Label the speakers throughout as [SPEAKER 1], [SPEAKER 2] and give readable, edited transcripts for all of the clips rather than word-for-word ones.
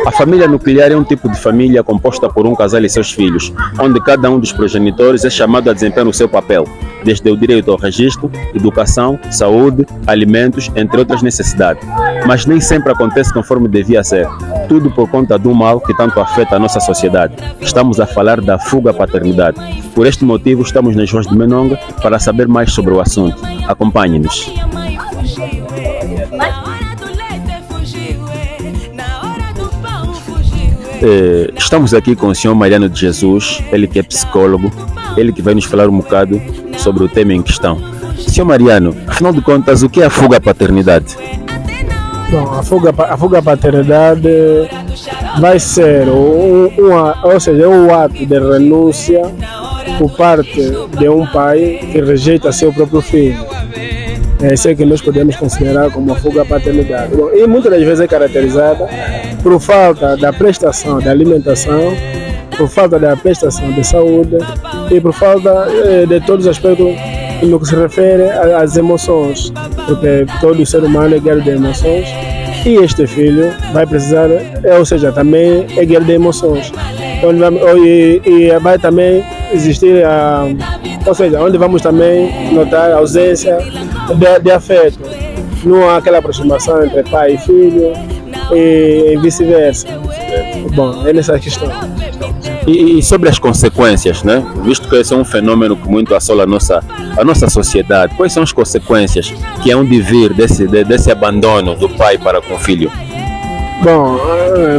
[SPEAKER 1] A família nuclear é um tipo de família composta por um casal e seus filhos, onde cada um dos progenitores é chamado a desempenhar o seu papel, desde o direito ao registro, educação, saúde, alimentos, entre outras necessidades. Mas nem sempre acontece conforme devia ser, tudo por conta do mal que tanto afeta a nossa sociedade. Estamos a falar da fuga à paternidade. Por este motivo, estamos nas ruas de Menonga para saber mais sobre o assunto. Acompanhe-nos. Estamos aqui com o senhor Mariano de Jesus, ele que é psicólogo, ele que vai nos falar um bocado sobre o tema em questão. Senhor Mariano, afinal de contas, o que é a fuga à paternidade?
[SPEAKER 2] Bom, a fuga à paternidade vai ser ou seja, um ato de renúncia por parte de um pai que rejeita seu próprio filho. É isso que nós podemos considerar como a fuga à paternidade. Bom, e muitas das vezes é caracterizada por falta da prestação de alimentação, por falta da prestação de saúde e por falta de todos os aspectos no que se refere às emoções, porque todo ser humano é guerreiro de emoções e este filho vai precisar, ou seja, também é guerreiro de emoções. E vai também existir, ou seja, onde vamos também notar a ausência de afeto, não há aquela aproximação entre pai e filho e vice-versa. Bom, é nessa questão.
[SPEAKER 1] E sobre as consequências, né? Visto que esse é um fenômeno que muito assola a nossa sociedade, quais são as consequências que hão de vir desse abandono do pai para com o filho?
[SPEAKER 2] Bom,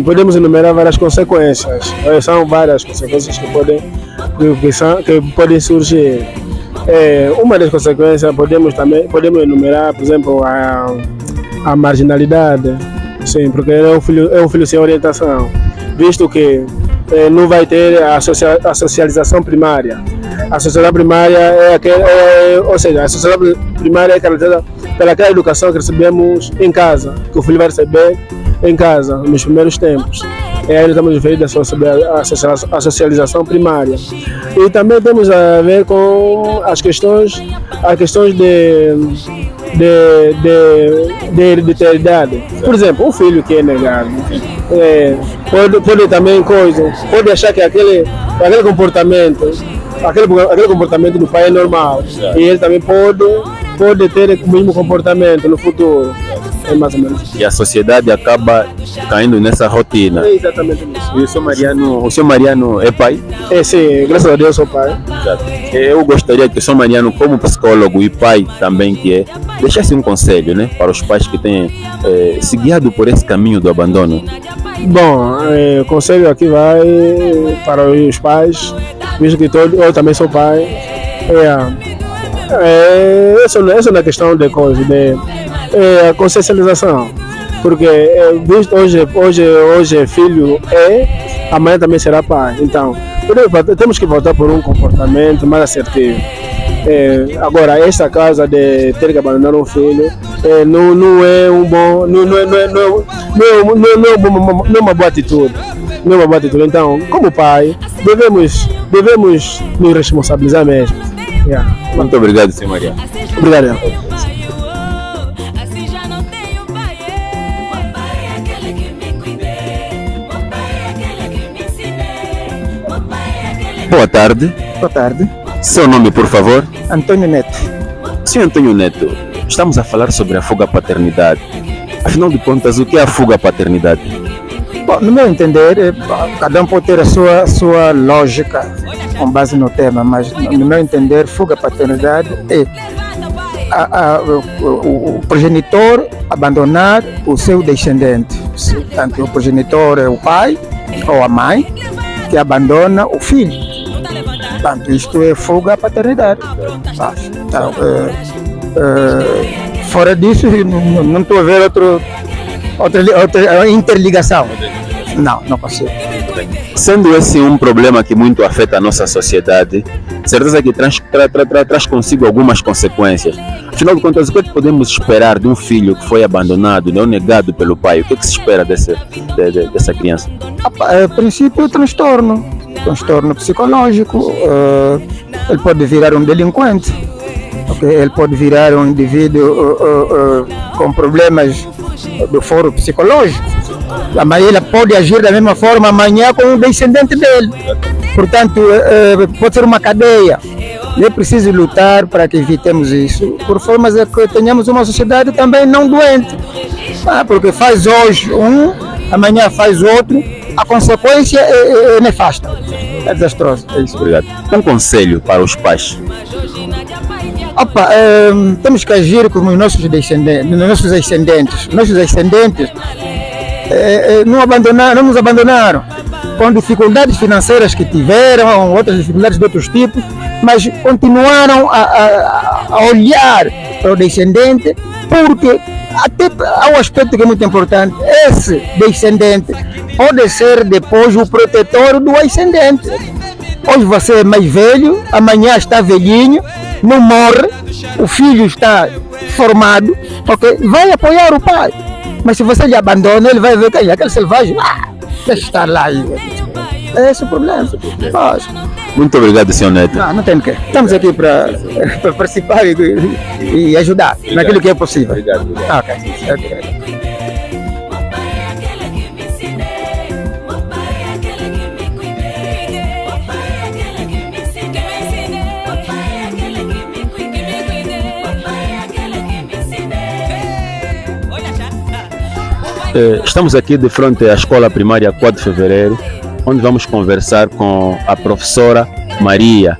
[SPEAKER 2] podemos enumerar várias consequências. São várias consequências que podem surgir. Uma das consequências podemos enumerar, por exemplo, a marginalidade, sim, porque é um filho sem orientação, visto que não vai ter a socialização primária. A socialização primária ou seja, a socialização primária é caracterizada pelaquela educação que recebemos em casa, que o filho vai receber em casa, nos primeiros tempos. Aí nós estamos referindo sobre a socialização primária. E também temos a ver com as questões de hereditariedade. Por exemplo, um filho que é negado pode também pode achar que aquele comportamento do pai é normal, e ele também pode ter o mesmo comportamento no futuro. É mais ou menos.
[SPEAKER 1] E a sociedade acaba caindo nessa rotina.
[SPEAKER 2] É exatamente isso.
[SPEAKER 1] E o senhor Mariano é pai?
[SPEAKER 2] Sim, graças a Deus sou pai.
[SPEAKER 1] Exato. Eu gostaria que o senhor Mariano, como psicólogo e pai também que é, deixasse um conselho, né, para os pais que têm se guiado por esse caminho do abandono. Bom,
[SPEAKER 2] o conselho aqui vai para os pais, visto que eu também sou pai. Essa não é questão de coisa, a consciencialização, porque hoje filho amanhã também será pai. Então temos que voltar por um comportamento mais assertivo. Agora, essa causa de ter que abandonar um filho não é uma boa atitude. Não é uma boa atitude. Então, como pai, devemos nos responsabilizar mesmo.
[SPEAKER 1] Muito obrigado, senhor Mariano.
[SPEAKER 2] Obrigado.
[SPEAKER 1] Boa tarde.
[SPEAKER 3] Boa tarde.
[SPEAKER 1] Seu nome, por favor?
[SPEAKER 3] Antônio Neto.
[SPEAKER 1] Senhor Antônio Neto, estamos a falar sobre a fuga à paternidade. Afinal de contas, o que é a fuga à paternidade?
[SPEAKER 3] Bom, no meu entender, cada um pode ter a sua lógica com base no tema, mas no meu entender, fuga à paternidade é o progenitor abandonar o seu descendente. Portanto, o progenitor é o pai ou a mãe que abandona o filho. Portanto, isto é fuga à paternidade. Então, fora disso, não estou a ver outra interligação. Não consigo.
[SPEAKER 1] Sendo esse um problema que muito afeta a nossa sociedade, certeza que traz consigo algumas consequências. Afinal de contas, o que podemos esperar de um filho que foi abandonado, não negado pelo pai? O que se espera dessa criança?
[SPEAKER 3] A princípio, transtorno psicológico. Ele pode virar um delinquente, ele pode virar um indivíduo com problemas do foro psicológico. Amanhã ele pode agir da mesma forma amanhã com o descendente dele. Portanto, pode ser uma cadeia. É preciso lutar para que evitemos isso, por formas a que tenhamos uma sociedade também não doente. Porque faz hoje um, amanhã faz outro, a consequência é nefasta, é desastrosa. É isso.
[SPEAKER 1] Obrigado. Um conselho para os pais.
[SPEAKER 3] Temos que agir como os nossos descendentes. Nossos descendentes não nos abandonaram, com dificuldades financeiras que tiveram, outras dificuldades de outros tipos, mas continuaram a olhar para o descendente, porque até há um aspecto que é muito importante: esse descendente pode ser depois o protetor do ascendente. Hoje você é mais velho, amanhã está velhinho, não morre, o filho está formado, vai apoiar o pai. Mas se você lhe abandona, ele vai ver que aquele selvagem, deixa estar lá. É esse o problema.
[SPEAKER 1] Muito obrigado, Sr. Neto.
[SPEAKER 3] Não tem o que. Estamos aqui para participar e ajudar naquilo que é possível.
[SPEAKER 1] Obrigado.
[SPEAKER 3] Ok.
[SPEAKER 1] Estamos aqui de frente à Escola Primária 4 de Fevereiro, onde vamos conversar com a professora Maria.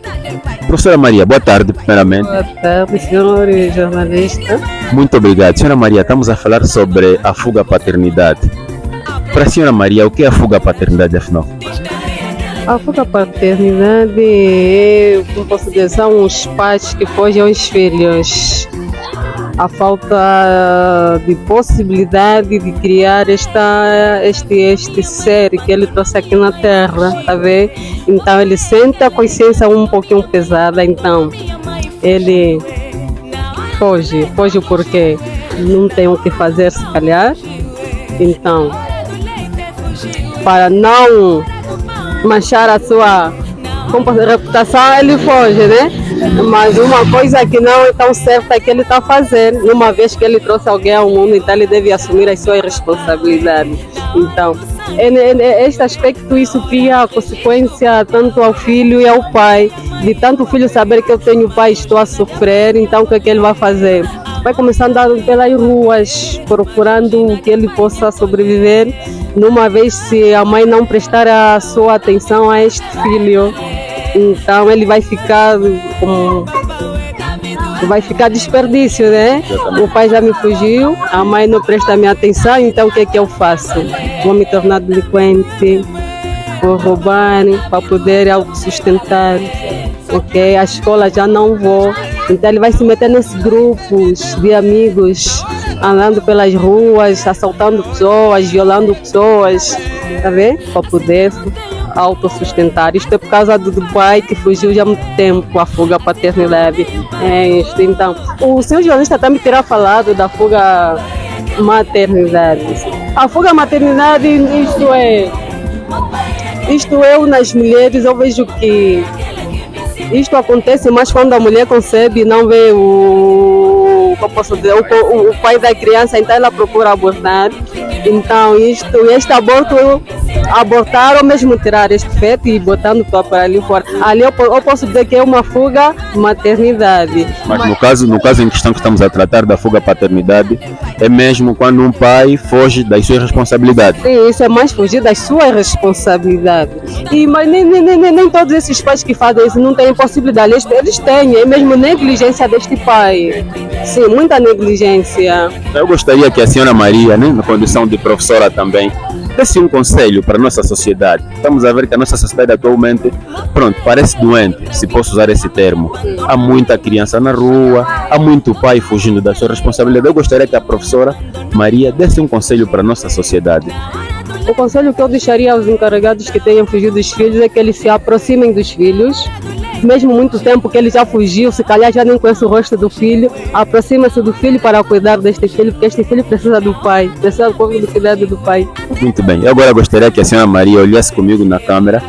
[SPEAKER 1] Professora Maria, boa tarde, primeiramente.
[SPEAKER 4] Boa tarde, senhor jornalista.
[SPEAKER 1] Muito obrigado. Senhora Maria, estamos a falar sobre a fuga à paternidade. Para a senhora Maria, o que é a fuga à paternidade, afinal?
[SPEAKER 4] A fuga à paternidade, como posso dizer, são os pais que fogem aos filhos. A falta de possibilidade de criar este ser que ele trouxe aqui na Terra, tá vendo? Então ele sente a consciência um pouquinho pesada, então ele foge porque não tem o que fazer, se calhar. Então, para não manchar a sua reputação, ele foge, né? Mas uma coisa que não é tão certa é que ele está fazendo. Uma vez que ele trouxe alguém ao mundo, então ele deve assumir as suas responsabilidades. Então, este aspecto, isso cria consequência tanto ao filho e ao pai. De tanto o filho saber que eu tenho pai e estou a sofrer, então o que é que ele vai fazer? Vai começar a andar pelas ruas, procurando que ele possa sobreviver. Numa vez, se a mãe não prestar a sua atenção a este filho, então ele vai ficar desperdício, né? O pai já me fugiu, a mãe não presta a minha atenção, então o que é que eu faço? Vou me tornar delinquente, vou roubar para poder autossustentar, ok? A escola já não vou, então ele vai se meter nesses grupos de amigos, andando pelas ruas, assaltando pessoas, violando pessoas, tá vendo? Para poder autossustentar. Isto é por causa do pai que fugiu já há muito tempo, a fuga à paternidade. Então, o senhor jornalista também terá falado da fuga à maternidade. A fuga à maternidade, isto é nas mulheres, eu vejo que isto acontece mais quando a mulher concebe e não vê o pai da criança, então ela procura abortar. Então este abortar ou mesmo tirar este feto e botando para ali fora. Ali eu posso dizer que é uma fuga maternidade.
[SPEAKER 1] Mas no caso em questão que estamos a tratar da fuga paternidade, é mesmo quando um pai foge das suas responsabilidades.
[SPEAKER 4] Sim, isso é mais fugir das suas responsabilidades. Mas nem todos esses pais que fazem isso não têm possibilidade. Eles têm, é mesmo negligência deste pai. Sim, muita negligência.
[SPEAKER 1] Eu gostaria que a senhora Maria, né, na condição de professora também, desse um conselho para a nossa sociedade. Estamos a ver que a nossa sociedade atualmente, parece doente, se posso usar esse termo. Há muita criança na rua, há muito pai fugindo da sua responsabilidade. Eu gostaria que a professora Maria desse um conselho para a nossa sociedade.
[SPEAKER 4] O conselho que eu deixaria aos encarregados que tenham fugido dos filhos é que eles se aproximem dos filhos. Mesmo muito tempo que ele já fugiu, se calhar já nem conhece o rosto do filho, aproxima-se do filho para cuidar deste filho, porque este filho precisa do pai, precisa do cuidado do pai.
[SPEAKER 1] Muito bem, eu agora gostaria que a senhora Maria olhasse comigo na câmera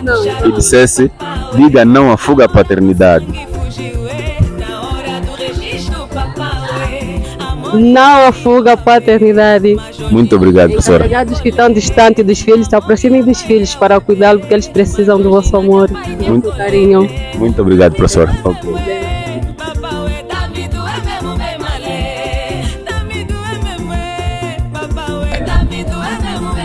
[SPEAKER 1] e dissesse: diga não à fuga à paternidade.
[SPEAKER 4] Não a fuga à paternidade.
[SPEAKER 1] Muito obrigado, professora.
[SPEAKER 4] Encarregados que estão distantes dos filhos, se aproximem dos filhos para cuidá-los, porque eles precisam do vosso amor, do vosso carinho.
[SPEAKER 1] Muito obrigado, professora. Ok.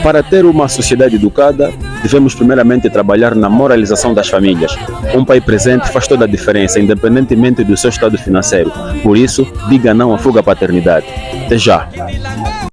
[SPEAKER 1] Para ter uma sociedade educada, devemos primeiramente trabalhar na moralização das famílias. Um pai presente faz toda a diferença, independentemente do seu estado financeiro. Por isso, diga não à fuga à paternidade. Até já!